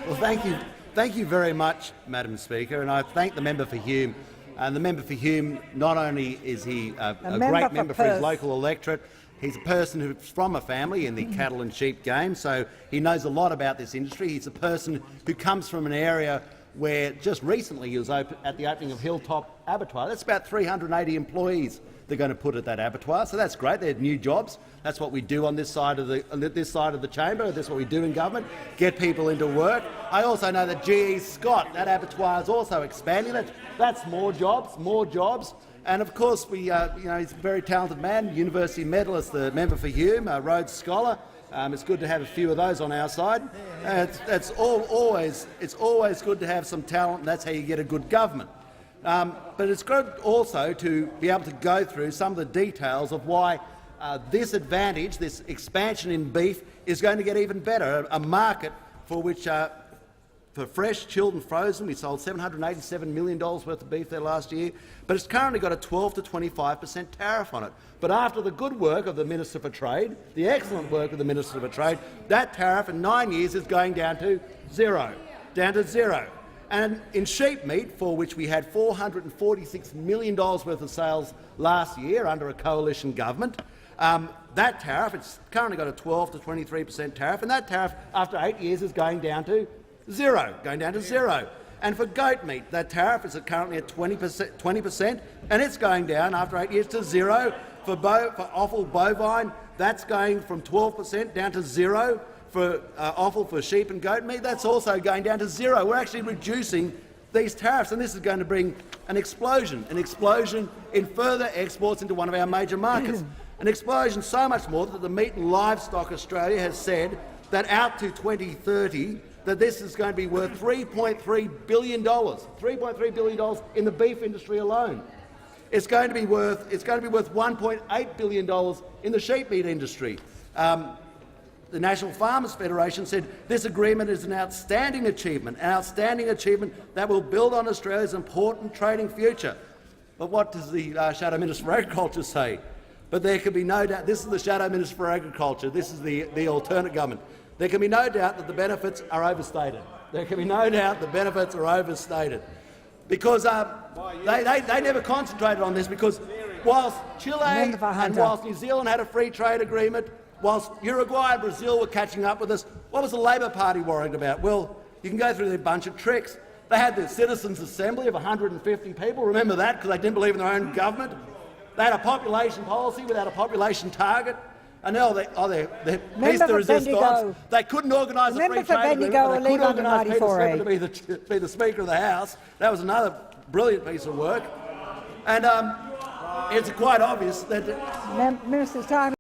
Well, thank you very much, Madam Speaker, and I thank the member for Hume. And the member for Hume, not only is he a great member for his local electorate, he's a person who's from a family in the cattle and sheep game, so he knows a lot about this industry. He's a person who comes from an area where just recently he was at the opening of Hilltop Abattoir. That's about 380 employees they're going to put at that abattoir, so that's great. They're new jobs. That's what we do on this side of the chamber. That's what we do in government, get people into work. I also know that GE Scott, that abattoir, is also expanding. That's more jobs. And of course, he's a very talented man, university medalist, the member for Hume, a Rhodes Scholar. It's good to have a few of those on our side. It's always good to have some talent, and that's how you get a good government. But it's good also to be able to go through some of the details of why this advantage, this expansion in beef, is going to get even better. A market for which, for fresh, chilled and frozen, we sold $787 million worth of beef there last year, but it's currently got a 12 to 25% tariff on it. But after the good work of the Minister for Trade, the excellent work of the Minister for Trade, that tariff in 9 years is going down to zero. And in sheep meat, for which we had $446 million worth of sales last year under a coalition government, that tariff, it's currently got a 12 to 23% tariff, and that tariff after 8 years is going down to zero. And for goat meat, that tariff is currently at 20%, and it's going down after 8 years to zero. For offal bovine, that's going from 12% down to zero. For offal for sheep and goat meat, that's also going down to zero. We're actually reducing these tariffs, and this is going to bring an explosion in further exports into one of our major markets. An explosion so much more that the Meat and Livestock Australia has said that out to 2030 that this is going to be worth $3.3 billion. $3.3 billion in the beef industry alone. It's going to be worth $1.8 billion in the sheep meat industry. The National Farmers Federation said this agreement is an outstanding achievement that will build on Australia's important trading future. But what does the Shadow Minister for Agriculture say? But there can be no doubt, this is the Shadow Minister for Agriculture, this is the alternate government. There can be no doubt that the benefits are overstated. Because they never concentrated on this, because whilst Chile and whilst New Zealand had a free trade agreement, whilst Uruguay and Brazil were catching up with us, what was the Labor Party worried about? Well, you can go through their bunch of tricks. They had the Citizens' Assembly of 150 people. Remember that, because they didn't believe in their own government. They had a population policy without a population target. And now they're piece de resistance. They couldn't organise a free trade agreement. They couldn't organise Peter Smith to be the Speaker of the House. That was another brilliant piece of work. And it's quite obvious that— Minister's time.